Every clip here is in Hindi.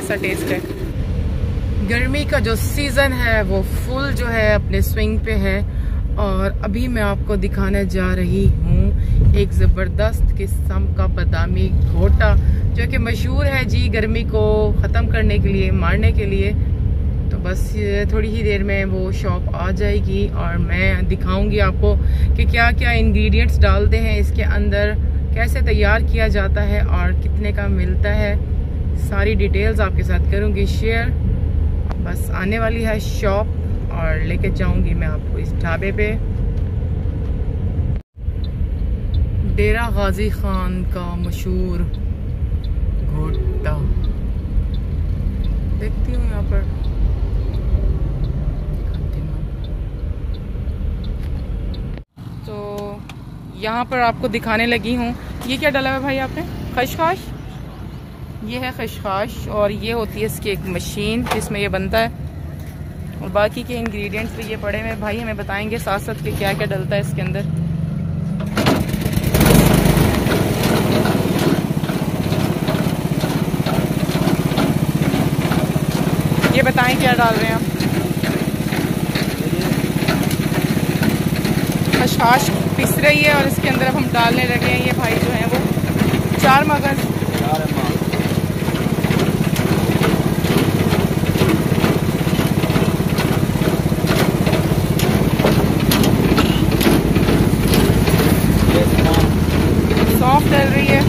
कैसा टेस्ट है। गर्मी का जो सीज़न है वो फुल जो है अपने स्विंग पे है और अभी मैं आपको दिखाने जा रही हूँ एक ज़बरदस्त किस्म का बादामी घोटा जो कि मशहूर है जी गर्मी को ख़त्म करने के लिए, मारने के लिए। तो बस थोड़ी ही देर में वो शॉप आ जाएगी और मैं दिखाऊंगी आपको कि क्या क्या इंग्रेडिएंट्स डालते हैं इसके अंदर, कैसे तैयार किया जाता है और कितने का मिलता है। सारी डिटेल्स आपके साथ करूंगी शेयर। बस आने वाली है शॉप और लेके जाऊंगी मैं आपको इस ढाबे पे। डेरा गाजी खान का मशहूर घोटा देखती हूँ यहाँ पर। तो यहाँ पर आपको दिखाने लगी हूँ। ये क्या डाला है भाई आपने? खशखाश। ये है खशखाश और ये होती है इसकी एक मशीन जिसमें ये बनता है और बाकी के इंग्रेडिएंट्स भी ये पड़े हुए भाई हमें बताएंगे साथ साथ कि क्या क्या डलता है इसके अंदर। ये बताएं क्या डाल रहे हैं आप? खशखाश पिस रही है और इसके अंदर अब हम डालने लगे हैं। ये भाई जो है वो 4 मगज सौंफ डल रही है,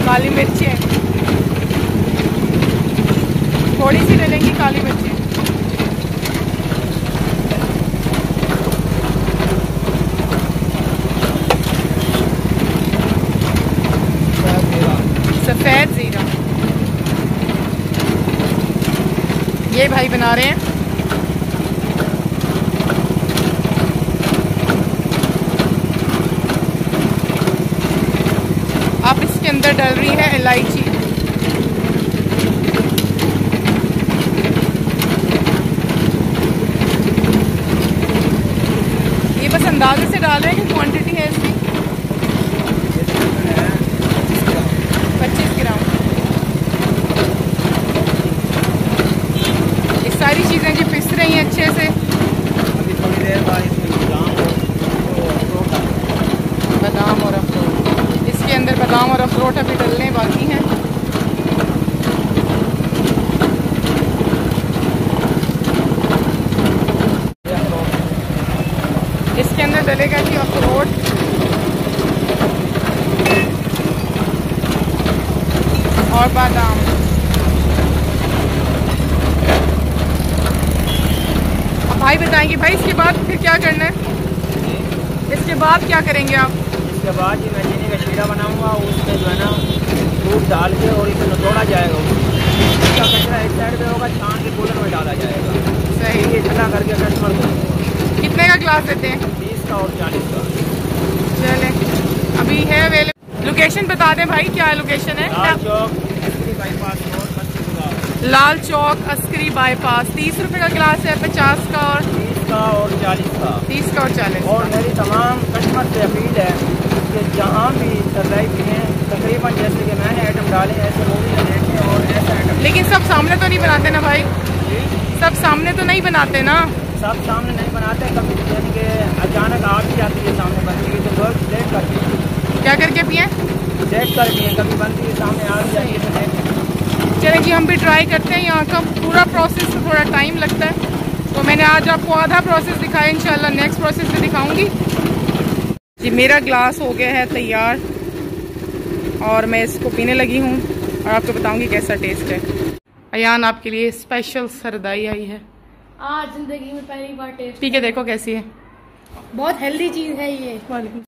काली मिर्चें थोड़ी सी डलेंगी, काली मिर्चें। सफेद जीरा ये भाई बना रहे हैं। आप इसके अंदर डल रही है इलायची। ये बस अंदाजे से डाल रहे हैं कि क्वांटिटी है इसकी 25 ग्राम। ये सारी चीज़ें जो पिस रही हैं अच्छे से। अभी थोड़ी देर बाद बादाम और अखरोट, इसके अंदर बादाम और अखरोट अभी डलने बाकी हैं। इसके अंदर डलेगा जी अखरोट और बादाम। अब भाई बताएंगे भाई इसके बाद फिर क्या करना है? इसके बाद क्या करेंगे आप? इसके बाद ये मैं चीनी का शीरा बनाऊंगा, उसमें जो है ना दूध डाल के और इसे निचोड़ा जाएगा। इसका कचरा एक साइड पे होगा, छान के कूलर में डाला जाएगा। सही। ये ठंडा करके कस्टमर को। कितने का ग्लास देते हैं? 30 का और 40 का। चले अभी है अवेलेबल। लोकेशन बता दें भाई, क्या लोकेशन है? Lal Chowk Askari bypass road, Lal Chowk Askari bypass. 30 रुपए का ग्लास है, 50 का और 30 का और 40 का। 30 का और 40। और मेरी तमाम कस्टमर से अपील है कि जहाँ भी सर्राई पिए तकरीबन जैसे कि मैंने आइटम डाले ऐसे वो भी देखें और ऐसा आइटम। लेकिन सब सामने तो नहीं बनाते ना भाई? सब सामने तो नहीं बनाते ना? सब सामने नहीं बनाते, कभी यानी कि अचानक आ भी जाती है सामने बनती है तो लोग देख कर पिए। क्या करके पिए? देख कर पिए, कभी बनती है सामने आ भी जाती है तो देख। चले जी हम भी ट्राई करते हैं। यहाँ का पूरा प्रोसेस में थोड़ा टाइम लगता है तो मैंने आज आपको आधा प्रोसेस दिखाया, इंशाल्लाह नेक्स्ट प्रोसेस भी दिखाऊंगी जी। मेरा ग्लास हो गया है तैयार और मैं इसको पीने लगी हूँ और आपको बताऊंगी कैसा टेस्ट है। अयान आपके लिए स्पेशल सरदाई आई है। आज जिंदगी में पहली बार टेस्ट। पी के देखो कैसी है। बहुत हेल्दी चीज है ये।